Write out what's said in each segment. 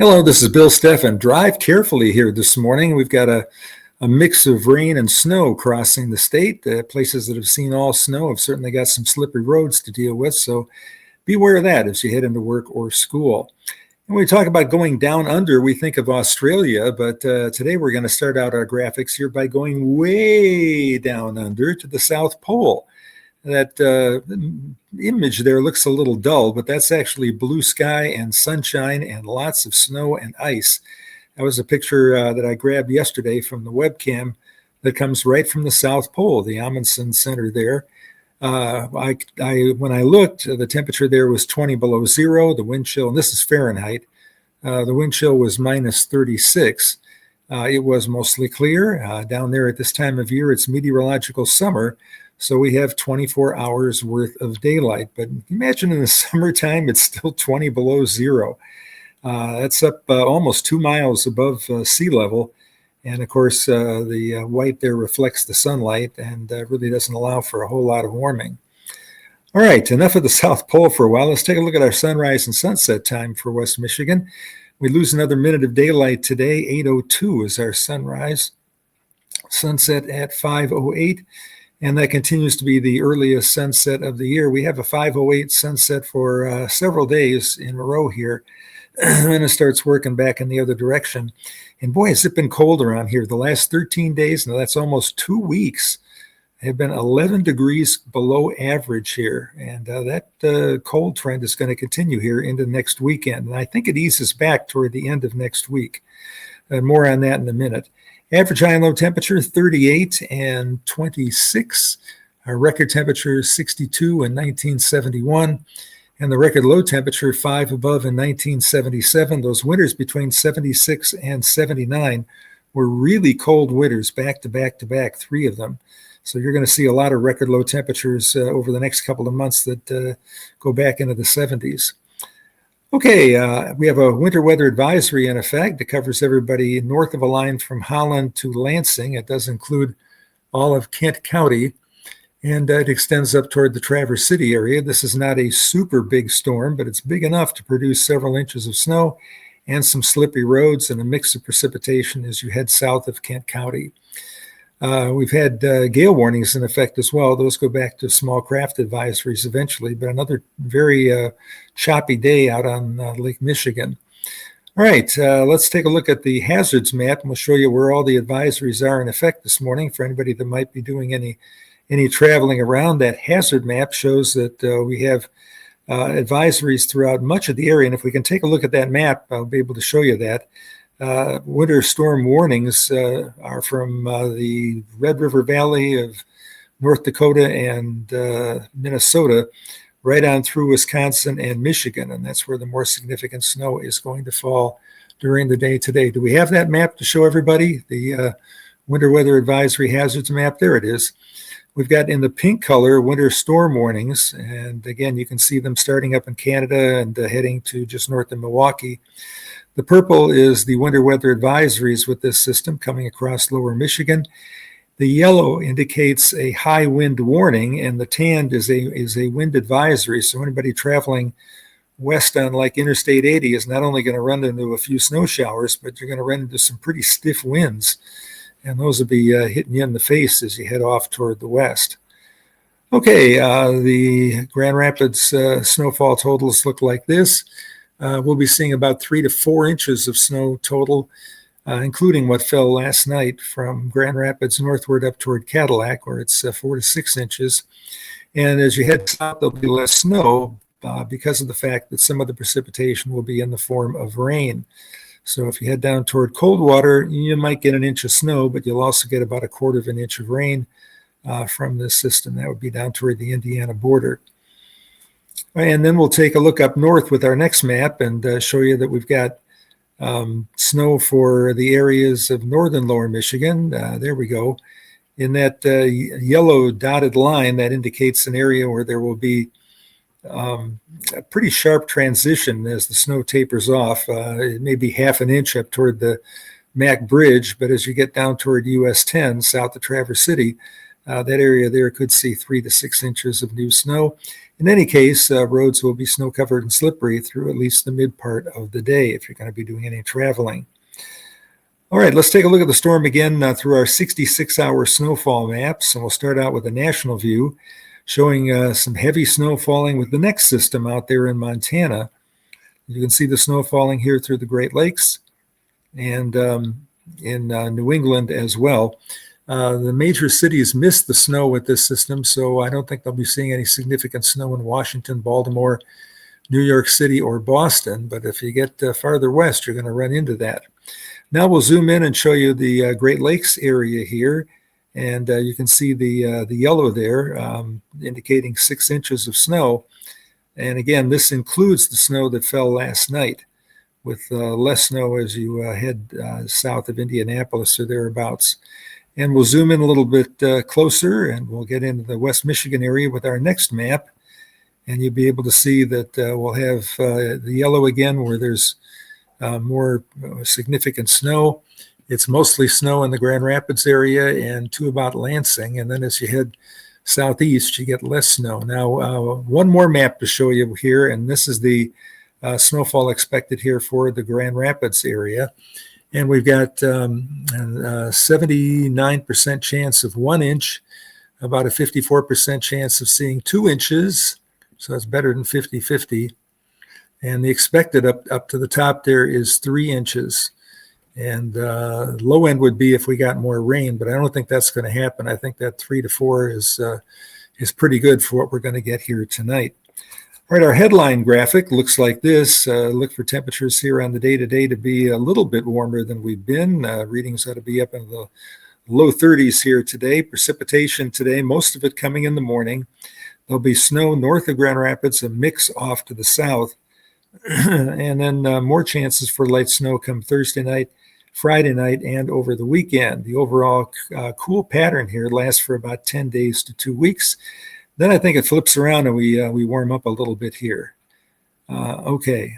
Hello, this is Bill Steffen. Drive carefully here this morning. We've got a mix of rain and snow crossing the state. Places that have seen all snow have certainly got some slippery roads to deal with, so beware of that as you head into work or school. And when we talk about going down under, we think of Australia, but today we're going to start out our graphics here by going way down under to the South Pole. That image there looks a little dull, but that's actually blue sky and sunshine and lots of snow and ice. That was a picture that I grabbed yesterday from the webcam that comes right from the South Pole, the Amundsen Center there. When I looked, the temperature there was 20 below zero. The wind chill, and this is Fahrenheit, the wind chill was minus 36. It was mostly clear. Down there at this time of year, it's meteorological summer. So we have 24 hours worth of daylight. But imagine in the summertime, it's still 20 below zero. That's up almost 2 miles above sea level. And of course, the white there reflects the sunlight and really doesn't allow for a whole lot of warming. All right, enough of the South Pole for a while. Let's take a look at our sunrise and sunset time for West Michigan. We lose another minute of daylight today. 8:02 is our sunrise. Sunset at 5:08. And that continues to be the earliest sunset of the year. We have a 5:08 sunset for several days in a row here. And it starts working back in the other direction. And boy, has it been cold around here. The last 13 days, now that's almost 2 weeks, have been 11 degrees below average here. And that cold trend is going to continue here into next weekend. And I think it eases back toward the end of next week. More on that in a minute. Average high and low temperature, 38 and 26. Our record temperature is 62 in 1971. And the record low temperature, 5 above in 1977. Those winters between 76 and 79 were really cold winters, back to back to back, 3 of them. So you're going to see a lot of record low temperatures over the next couple of months that go back into the 70s. Okay, we have a winter weather advisory in effect that covers everybody north of a line from Holland to Lansing. It does include all of Kent County, and it extends up toward the Traverse City area. This is not a super big storm, but it's big enough to produce several inches of snow and some slippery roads and a mix of precipitation as you head south of Kent County. We've had gale warnings in effect as well. Those go back to small craft advisories eventually, but another very choppy day out on Lake Michigan. All right, let's take a look at the hazards map, and we'll show you where all the advisories are in effect this morning for anybody that might be doing any traveling around. That hazard map shows that we have advisories throughout much of the area, and if we can take a look at that map, I'll be able to show you that. Winter storm warnings are from the Red River Valley of North Dakota and Minnesota, right on through Wisconsin and Michigan, and that's where the more significant snow is going to fall during the day today. Do we have that map to show everybody? The winter weather advisory hazards map? There it is. We've got in the pink color winter storm warnings, and again, you can see them starting up in Canada and heading to just north of Milwaukee. The purple is the winter weather advisories with this system coming across lower Michigan. The yellow indicates a high wind warning, and the tan is a wind advisory. So anybody traveling west on like Interstate 80 is not only going to run into a few snow showers, but you're going to run into some pretty stiff winds. And those will be hitting you in the face as you head off toward the west. Okay, the Grand Rapids snowfall totals look like this. We'll be seeing about 3 to 4 inches of snow total, including what fell last night from Grand Rapids northward up toward Cadillac, where it's 4 to 6 inches. And as you head south, there'll be less snow because of the fact that some of the precipitation will be in the form of rain. So if you head down toward Coldwater, you might get an inch of snow, but you'll also get about 1/4 of an inch of rain from this system. That would be down toward the Indiana border. And then we'll take a look up north with our next map and show you that we've got snow for the areas of northern lower Michigan. There we go. In that yellow dotted line, that indicates an area where there will be a pretty sharp transition as the snow tapers off. It may be 1/2 inch up toward the Mack Bridge, but as you get down toward US 10, south of Traverse City, that area there could see 3 to 6 inches of new snow. in any case, roads will be snow covered and slippery through at least the mid part of the day if you're going to be doing any traveling. All right, let's take a look at the storm again through our 66-hour snowfall maps. And we'll start out with a national view showing some heavy snow falling with the next system out there in Montana. You can see the snow falling here through the Great Lakes and in New England as well. The major cities missed the snow with this system, so I don't think they'll be seeing any significant snow in Washington, Baltimore, New York City, or Boston. But if you get farther west, you're going to run into that. Now we'll zoom in and show you the Great Lakes area here. And you can see the yellow there indicating 6 inches of snow. And again, this includes the snow that fell last night, with less snow as you head south of Indianapolis or thereabouts. And we'll zoom in a little bit closer, and we'll get into the West Michigan area with our next map. And you'll be able to see that we'll have the yellow again where there's more significant snow. It's mostly snow in the Grand Rapids area and to about Lansing. And then as you head southeast, you get less snow. Now, one more map to show you here, and this is the snowfall expected here for the Grand Rapids area. And we've got 79% chance of 1 inch, about a 54% chance of seeing 2 inches. So that's better than 50-50. And the expected up to the top there is 3 inches. And low end would be if we got more rain, but I don't think that's going to happen. I think that 3 to 4 is pretty good for what we're going to get here tonight. All right, our headline graphic looks like this. Look for temperatures here on the day-to-day to be a little bit warmer than we've been. Readings ought to be up in the low 30s here today. Precipitation today, most of it coming in the morning. There'll be snow north of Grand Rapids, a mix off to the south. And then more chances for light snow come Thursday night, Friday night, and over the weekend. The overall cool pattern here lasts for about 10 days to 2 weeks. Then I think it flips around and we warm up a little bit here. Okay.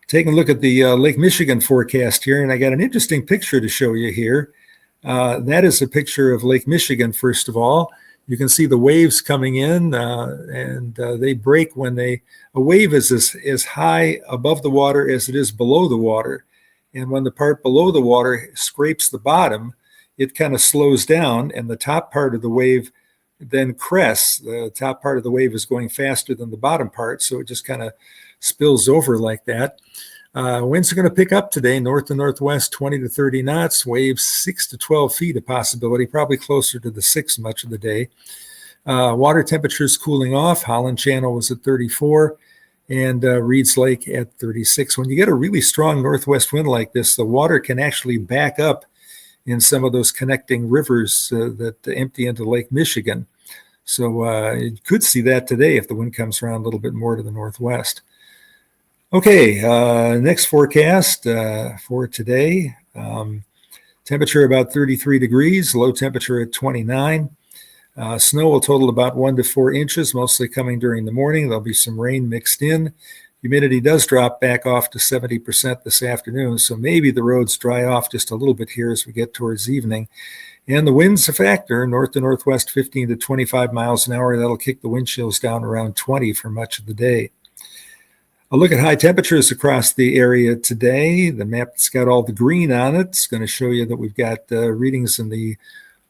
Taking a look at the Lake Michigan forecast here, and I got an interesting picture to show you here. That is a picture of Lake Michigan, first of all. You can see the waves coming in, and they break when a wave is as high above the water as it is below the water. And when the part below the water scrapes the bottom, it kind of slows down, and the top part of the wave then crests. The top part of the wave is going faster than the bottom part, so it just kind of spills over like that. Winds are going to pick up today, north to northwest, 20 to 30 knots, waves 6 to 12 feet a possibility, probably closer to the 6 much of the day. Water temperatures cooling off. Holland Channel was at 34 and Reed's Lake at 36. When you get a really strong northwest wind like this, the water can actually back up in some of those connecting rivers that empty into Lake Michigan. So you could see that today if the wind comes around a little bit more to the northwest. Okay, next forecast for today. Temperature about 33 degrees, low temperature at 29. Snow will total about 1 to 4 inches, mostly coming during the morning. There'll be some rain mixed in. Humidity does drop back off to 70% this afternoon, so maybe the roads dry off just a little bit here as we get towards evening. And the wind's a factor, north to northwest, 15 to 25 miles an hour. That'll kick the wind chills down around 20 for much of the day. A look at high temperatures across the area today. The map's got all the green on it. It's going to show you that we've got readings in the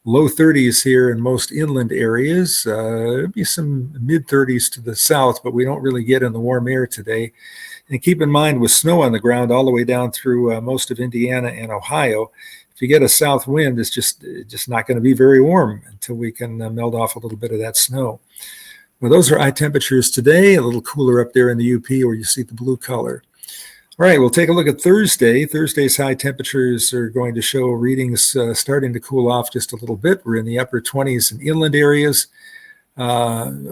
low 30s here in most inland areas. There'll be some mid 30s to the south, but we don't really get in the warm air today. And keep in mind, with snow on the ground all the way down through most of Indiana and Ohio, if you get a south wind, it's just not going to be very warm until we can melt off a little bit of that snow. Well, those are high temperatures today, a little cooler up there in the UP where you see the blue color. All right, we'll take a look at Thursday. Thursday's high temperatures are going to show readings starting to cool off just a little bit. We're in the upper 20s in inland areas,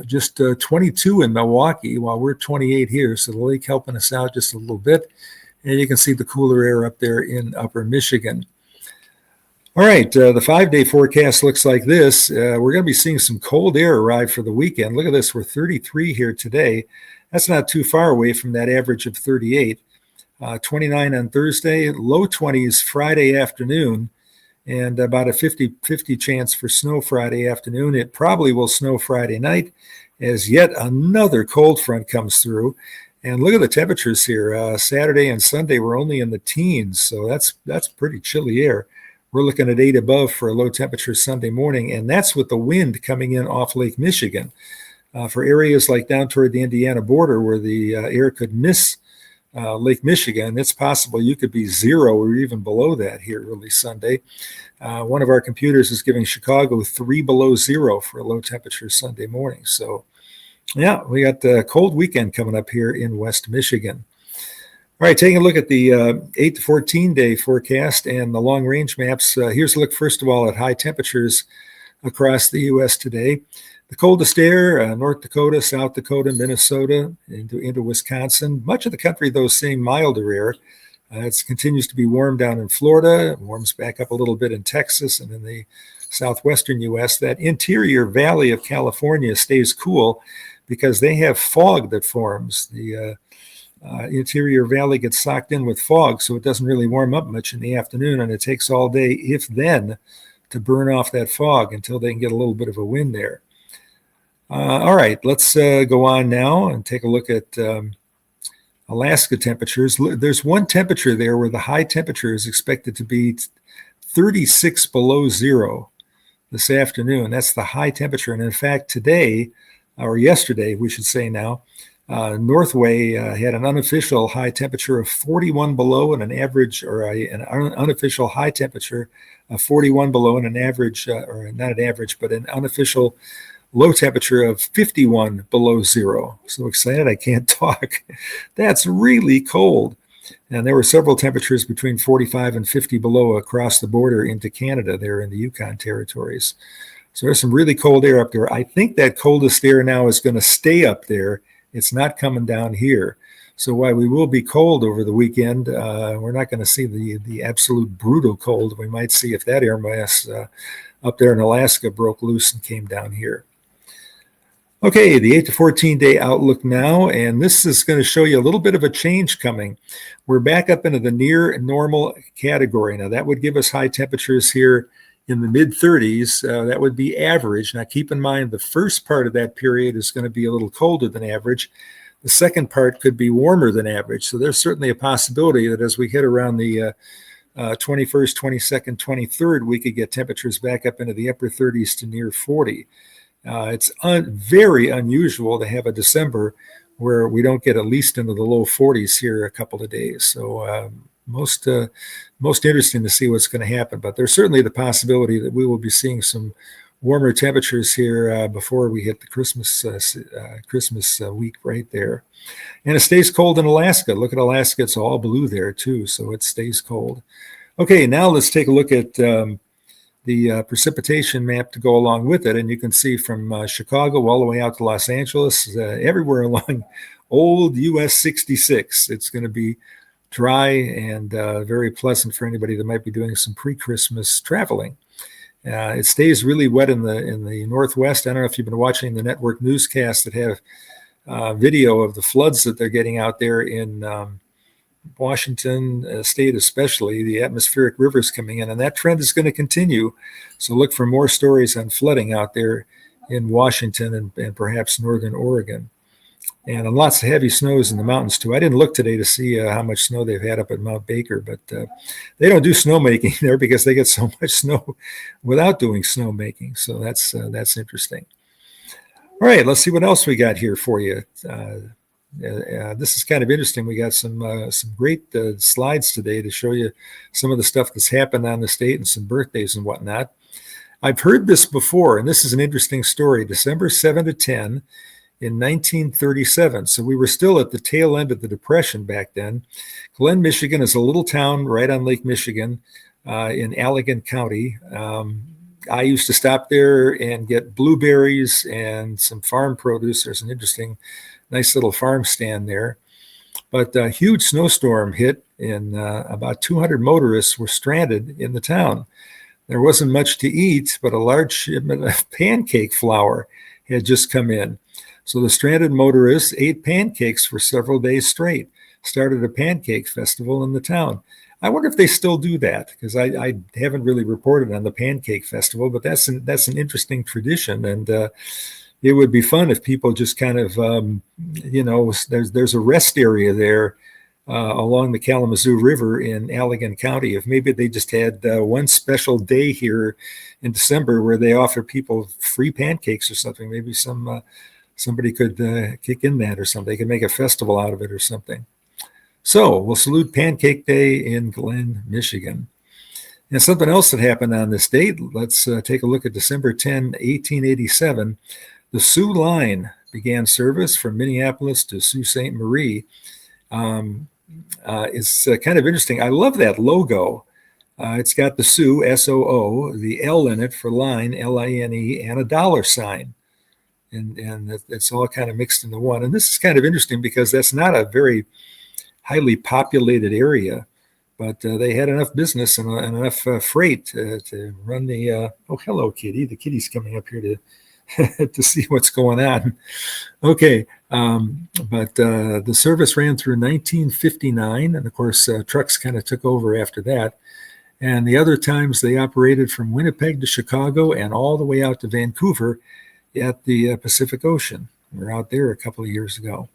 just 22 in Milwaukee, while we're 28 here. So the lake helping us out just a little bit. And you can see the cooler air up there in upper Michigan. All right, the 5-day forecast looks like this. We're going to be seeing some cold air arrive for the weekend. Look at this, we're 33 here today. That's not too far away from that average of 38. 29 on Thursday, low 20s Friday afternoon, and about a 50-50 chance for snow Friday afternoon. It probably will snow Friday night as yet another cold front comes through. And look at the temperatures here. Saturday and Sunday were only in the teens, so that's pretty chilly air. We're looking at 8 above for a low temperature Sunday morning, and that's with the wind coming in off Lake Michigan. For areas like down toward the Indiana border where the air could miss Lake Michigan, it's possible you could be 0 or even below that here early Sunday. One of our computers is giving Chicago 3 below 0 for a low temperature Sunday morning. So, yeah, we got a cold weekend coming up here in West Michigan. All right, taking a look at the 8 to 14 day forecast and the long range maps. Here's a look, first of all, at high temperatures across the U.S. today. The coldest air, North Dakota, South Dakota, Minnesota, into Wisconsin. Much of the country, though, seeing milder air. It continues to be warm down in Florida. It warms back up a little bit in Texas and in the southwestern U.S. That interior valley of California stays cool because they have fog that forms. The interior valley gets socked in with fog, so it doesn't really warm up much in the afternoon, and it takes all day, if then, to burn off that fog until they can get a little bit of a wind there. All right, let's go on now and take a look at Alaska temperatures. There's one temperature there where the high temperature is expected to be 36 below 0 this afternoon. That's the high temperature. And in fact, today, or yesterday, we should say now, Northway had an unofficial high temperature of 41 below and an average, or an unofficial high temperature of 41 below and an average, or not an average, but an unofficial low temperature of 51 below 0. So excited I can't talk. That's really cold. And there were several temperatures between 45 and 50 below across the border into Canada there in the Yukon territories. So there's some really cold air up there. I think that coldest air now is going to stay up there. It's not coming down here. So while we will be cold over the weekend, we're not going to see the absolute brutal cold we might see if that air mass up there in Alaska broke loose and came down here. Okay, the 8 to 14 day outlook now, and this is going to show you a little bit of a change coming. We're back up into the near normal category. Now that would give us high temperatures here in the mid 30s. That would be average. Now keep in mind the first part of that period is going to be a little colder than average. The second part could be warmer than average. So there's certainly a possibility that as we hit around the 21st, 22nd, 23rd, we could get temperatures back up into the upper 30s to near 40. It's very unusual to have a December where we don't get at least into the low 40s here a couple of days. So most interesting to see what's going to happen. But there's certainly the possibility that we will be seeing some warmer temperatures here before we hit the Christmas week right there. And it stays cold in Alaska. Look at Alaska. It's all blue there too, so it stays cold. Okay, now let's take a look at the precipitation map to go along with it. And you can see from Chicago all the way out to Los Angeles, everywhere along old US 66. It's going to be dry and very pleasant for anybody that might be doing some pre-Christmas traveling. It stays really wet in the Northwest. I don't know if you've been watching the network newscasts that have video of the floods that they're getting out there in Washington state, especially the atmospheric rivers coming in, and that trend is going to continue. So look for more stories on flooding out there in Washington and perhaps northern Oregon. And lots of heavy snows in the mountains too. I didn't look today to see how much snow they've had up at Mount Baker, but they don't do snowmaking there because they get so much snow without doing snowmaking. So that's interesting. All right, let's see what else we got here for you. This is kind of interesting. We got some great slides today to show you some of the stuff that's happened on the state and some birthdays and whatnot. I've heard this before, and this is an interesting story. December 7 to 10 in 1937. So we were still at the tail end of the Depression back then. Glen, Michigan is a little town right on Lake Michigan in Allegan County. I used to stop there and get blueberries and some farm produce. There's an interesting, nice little farm stand there. But a huge snowstorm hit, and about 200 motorists were stranded in the town. There wasn't much to eat, but a large shipment of pancake flour had just come in. So the stranded motorists ate pancakes for several days straight, started a pancake festival in the town. I wonder if they still do that, because I haven't really reported on the Pancake Festival, but that's an interesting tradition, and it would be fun if people just kind of, there's a rest area there along the Kalamazoo River in Allegan County. If maybe they just had one special day here in December where they offer people free pancakes or something, maybe somebody could kick in that or something. They could make a festival out of it or something. So we'll salute Pancake Day in Glen, Michigan. And something else that happened on this date, let's take a look at December 10, 1887. The Sioux Line began service from Minneapolis to Sault Ste. Marie. It's kind of interesting. I love that logo. It's got the Sioux, S-O-O, the L in it for line, L-I-N-E, and a dollar sign. And it's all kind of mixed into one. And this is kind of interesting because that's not a very highly populated area, but they had enough business and enough freight to run the, oh, hello, kitty. The kitty's coming up here to see what's going on. Okay, but the service ran through 1959, and of course, trucks kind of took over after that. And the other times they operated from Winnipeg to Chicago and all the way out to Vancouver at the Pacific Ocean. We were out there a couple of years ago.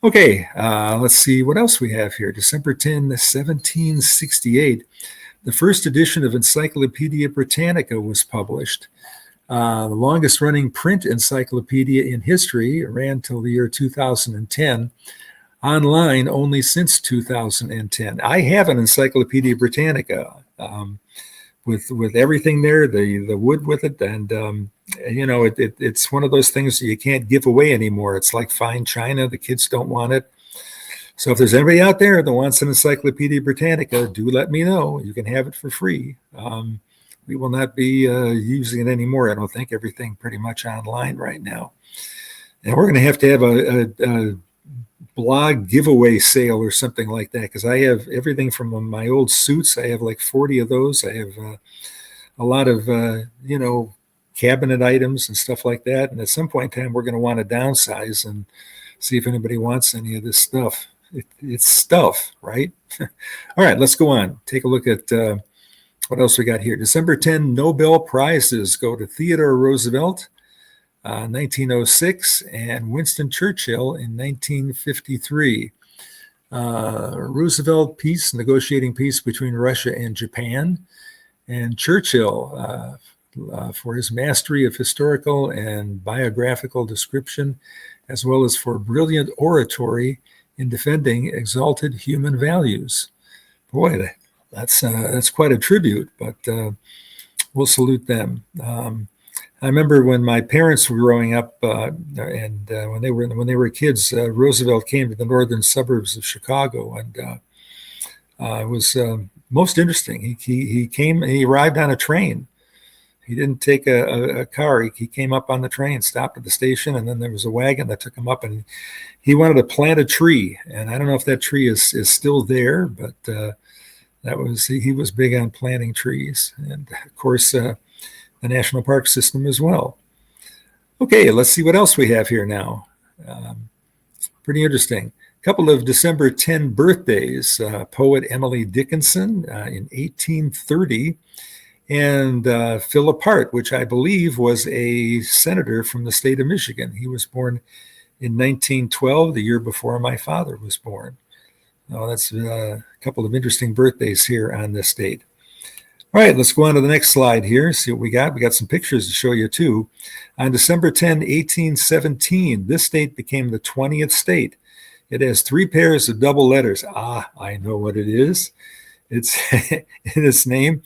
Okay, let's see what else we have here. December 10, 1768, the first edition of Encyclopedia Britannica was published. The longest running print encyclopedia in history, ran till the year 2010. Online only since 2010. I have an Encyclopedia Britannica with everything there, the wood with it, and it's one of those things that you can't give away anymore. It's like fine china; the kids don't want it. So if there's anybody out there that wants an Encyclopedia Britannica, do let me know. You can have it for free. We will not be using it anymore. I don't think. Everything pretty much online right now, and we're going to have a blog giveaway sale or something like that, because I have everything from my old suits. I have like 40 of those. I have a lot of cabinet items and stuff like that, and at some point in time we're going to want to downsize and see if anybody wants any of this stuff. It's stuff, right? All right, let's go on. Take a look at what else we got here. December 10, Nobel Prizes go to Theodore Roosevelt, 1906, and Winston Churchill in 1953. Roosevelt negotiating peace between Russia and Japan, and Churchill for his mastery of historical and biographical description, as well as for brilliant oratory in defending exalted human values. Boy, that's quite a tribute, but we'll salute them. I remember when my parents were growing up, and when they were kids, Roosevelt came to the northern suburbs of Chicago, and it was most interesting. He came and he arrived on a train. He didn't take a car. He came up on the train, stopped at the station, and then there was a wagon that took him up, and he wanted to plant a tree. And I don't know if that tree is still there, but he was big on planting trees, and of course the National Park System as well. Okay, let's see what else we have here now. Pretty interesting. A couple of December 10 birthdays. Poet Emily Dickinson in 1830, and Philip Hart, which I believe was a senator from the state of Michigan. He was born in 1912, the year before my father was born. Oh, that's a couple of interesting birthdays here on this date. All right, let's go on to the next slide here, see what we got. We got some pictures to show you, too. On December 10, 1817, this state became the 20th state. It has 3 pairs of double letters. Ah, I know what it is. It's in its name.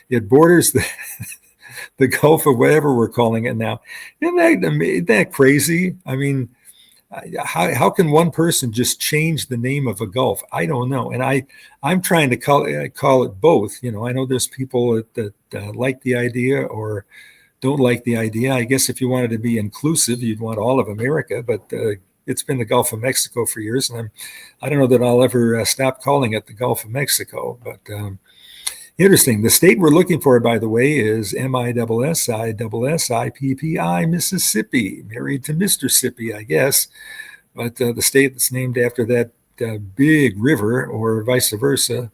It borders the Gulf of whatever we're calling it now. Isn't that crazy? I mean, how can one person just change the name of a gulf? I don't know. And I'm trying to call it both. I know there's people that like the idea or don't like the idea. I guess if you wanted to be inclusive, you'd want all of America, but it's been the Gulf of Mexico for years. And I don't know that I'll ever stop calling it the Gulf of Mexico, but interesting. The state we're looking for, by the way, is MISSISSIPPI, Mississippi, married to Mr. Sippy, I guess. But the state that's named after that big river, or vice versa,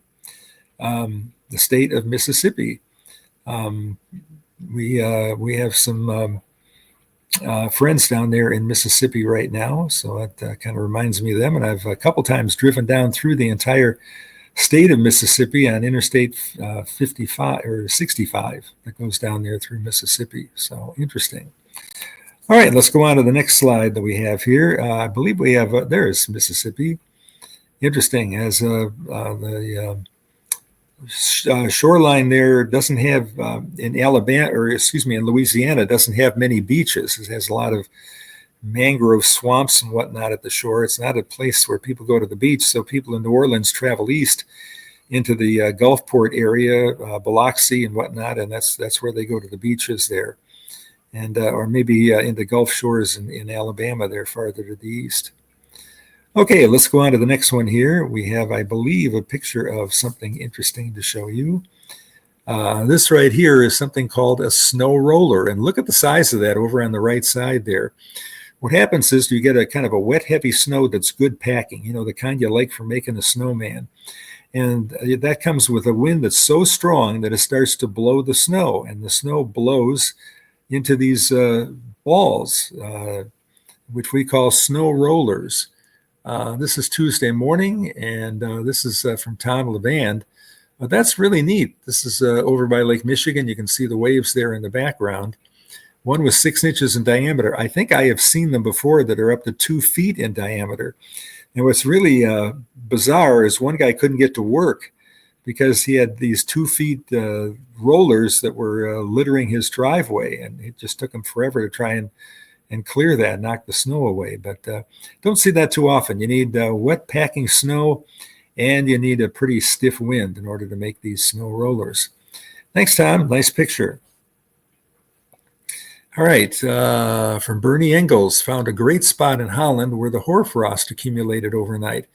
the state of Mississippi. We have some friends down there in Mississippi right now, so that kind of reminds me of them. And I've a couple times driven down through the entire state of Mississippi on Interstate 55 or 65 that goes down there through Mississippi. So interesting. All right, let's go on to the next slide that we have here. I believe we have, there's Mississippi. Interesting, as the shoreline there doesn't have, in Alabama, or excuse me, in Louisiana, doesn't have many beaches. It has a lot of mangrove swamps and whatnot at the shore. It's not a place where people go to the beach. So people in New Orleans travel east into the Gulfport area, Biloxi and whatnot, and that's where they go to the beaches there. And or maybe in the Gulf Shores in Alabama there farther to the east. Okay, let's go on to the next one here. We have, I believe, a picture of something interesting to show you. This right here is something called a snow roller, and look at the size of that over on the right side there. What happens is you get a kind of a wet, heavy snow that's good packing, you know, the kind you like for making a snowman. And that comes with a wind that's so strong that it starts to blow the snow, and the snow blows into these balls, which we call snow rollers. This is Tuesday morning, and this is from Tom Levand. That's really neat. This is over by Lake Michigan. You can see the waves there in the background. One was 6 inches in diameter. I think I have seen them before that are up to 2 feet in diameter. And what's really bizarre is one guy couldn't get to work because he had these 2 feet rollers that were littering his driveway, and it just took him forever to try and clear that, knock the snow away. But don't see that too often. You need wet packing snow, and you need a pretty stiff wind in order to make these snow rollers. Thanks, Tom. Nice picture. All right, from Bernie Engels, found a great spot in Holland where the hoarfrost accumulated overnight.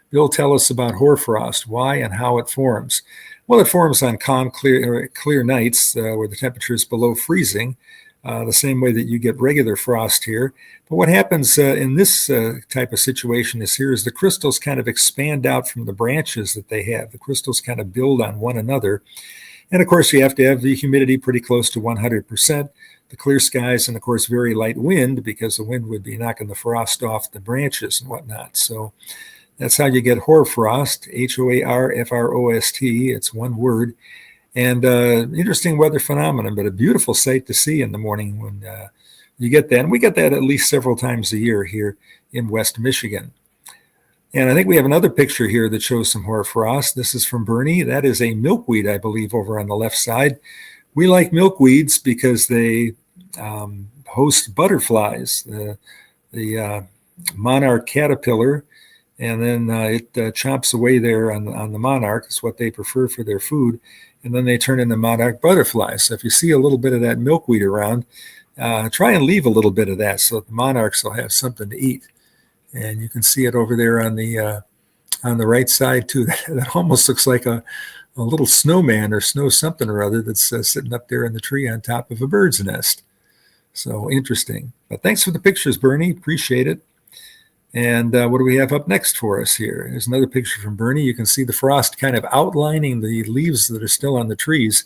Bill, tell us about hoarfrost, why and how it forms. Well, it forms on calm, clear nights where the temperature is below freezing, the same way that you get regular frost here. But what happens in this type of situation is the crystals kind of expand out from the branches that they have. The crystals kind of build on one another. And of course, you have to have the humidity pretty close to 100%, the clear skies, and of course, very light wind, because the wind would be knocking the frost off the branches and whatnot. So that's how you get hoarfrost, Hoarfrost. It's one word. And interesting weather phenomenon, but a beautiful sight to see in the morning when you get that. And we get that at least several times a year here in West Michigan. And I think we have another picture here that shows some hoarfrost. This is from Bernie. That is a milkweed, I believe, over on the left side. We like milkweeds because they host butterflies, the monarch caterpillar, and then it chomps away there on the monarch. It's what they prefer for their food. And then they turn into monarch butterflies. So if you see a little bit of that milkweed around, try and leave a little bit of that so that the monarchs will have something to eat. And you can see it over there on the right side too. That almost looks like a little snowman or snow something or other that's sitting up there in the tree on top of a bird's nest. So interesting. But thanks for the pictures, Bernie. Appreciate it. And what do we have up next for us here? There's another picture from Bernie. You can see the frost kind of outlining the leaves that are still on the trees.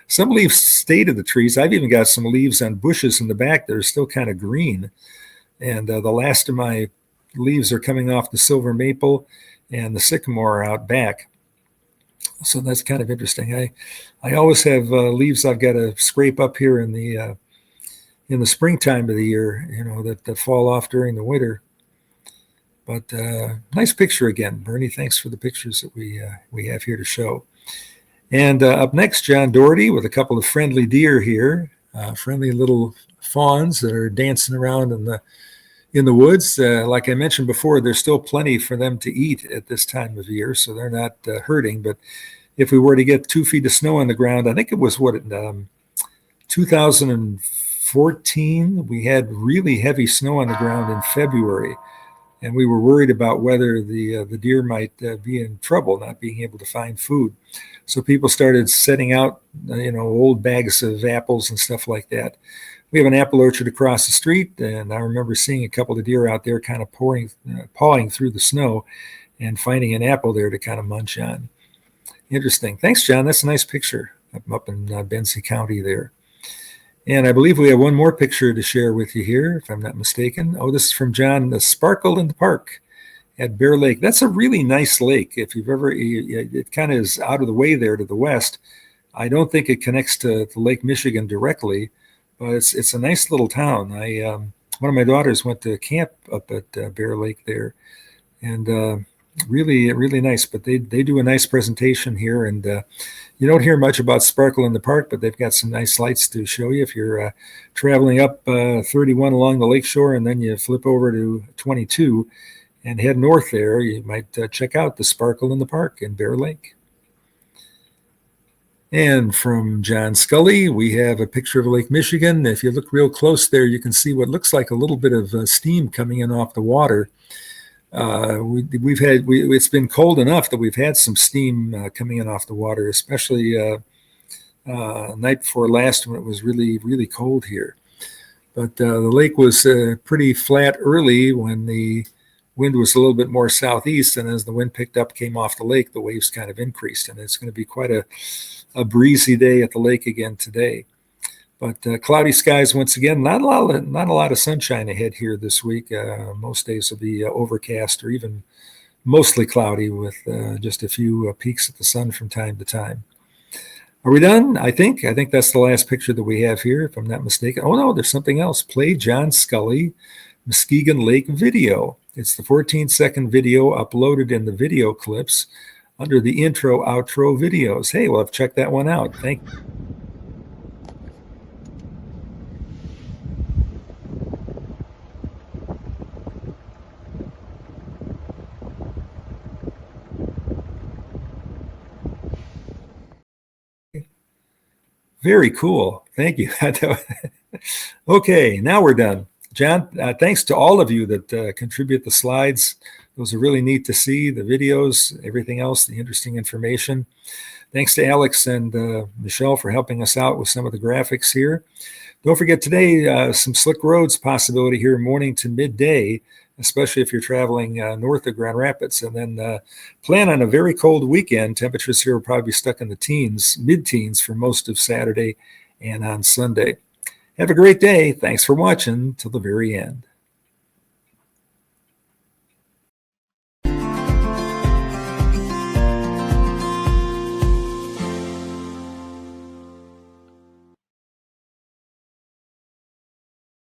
Some leaves stay to the trees. I've even got some leaves on bushes in the back that are still kind of green. And the last of my leaves are coming off the silver maple and the sycamore out back. So that's kind of interesting. I always have leaves I've got to scrape up here in the springtime of the year, you know, that fall off during the winter. But nice picture again, Bernie. Thanks for the pictures that we have here to show. And up next, John Doherty with a couple of friendly deer here, friendly little fawns that are dancing around in the woods. Like I mentioned before, there's still plenty for them to eat at this time of year, so they're not hurting. But if we were to get 2 feet of snow on the ground, I think it was 2014, we had really heavy snow on the ground in February. And we were worried about whether the deer might be in trouble, not being able to find food. So people started setting out, old bags of apples and stuff like that. We have an apple orchard across the street, and I remember seeing a couple of deer out there kind of pawing through the snow and finding an apple there to kind of munch on. Interesting. Thanks, John. That's a nice picture up in Benzie County there. And I believe we have one more picture to share with you here, if I'm not mistaken. Oh, this is from John, the Sparkle in the Park at Bear Lake. That's a really nice lake. If you've ever, it kind of is out of the way there to the west. I don't think it connects to Lake Michigan directly, but it's a nice little town. One of my daughters went to camp up at Bear Lake there, and really nice. But they do a nice presentation here, and you don't hear much about Sparkle in the Park, but they've got some nice lights to show you if you're traveling up 31 along the lakeshore, and then you flip over to 22 and head north there. You might check out the Sparkle in the Park in Bear Lake. And from John Scully, we have a picture of Lake Michigan. If you look real close there, you can see what looks like a little bit of steam coming in off the water. It's been cold enough that we've had some steam coming in off the water, especially night before last when it was really cold here. But the lake was pretty flat early when the wind was a little bit more southeast, and as the wind picked up, came off the lake, the waves kind of increased, and it's going to be quite a breezy day at the lake again today. But cloudy skies once again. Not a lot of sunshine ahead here this week. Most days will be overcast or even mostly cloudy with just a few peeks at the sun from time to time. Are we done? I think that's the last picture that we have here, if I'm not mistaken. Oh no, there's something else. Play John Scully Muskegon Lake video. It's the 14-second video uploaded in the video clips under the intro outro videos. Hey, well, I've checked that one out. Thank you. Very cool. Thank you. Okay, now we're done. John, thanks to all of you that contribute the slides. Those are really neat to see, the videos, everything else, the interesting information. Thanks to Alex and Michelle for helping us out with some of the graphics here. Don't forget today, some slick roads possibility here morning to midday, especially if you're traveling north of Grand Rapids. And then plan on a very cold weekend. Temperatures here will probably be stuck in the teens, mid-teens for most of Saturday and on Sunday. Have a great day. Thanks for watching till the very end.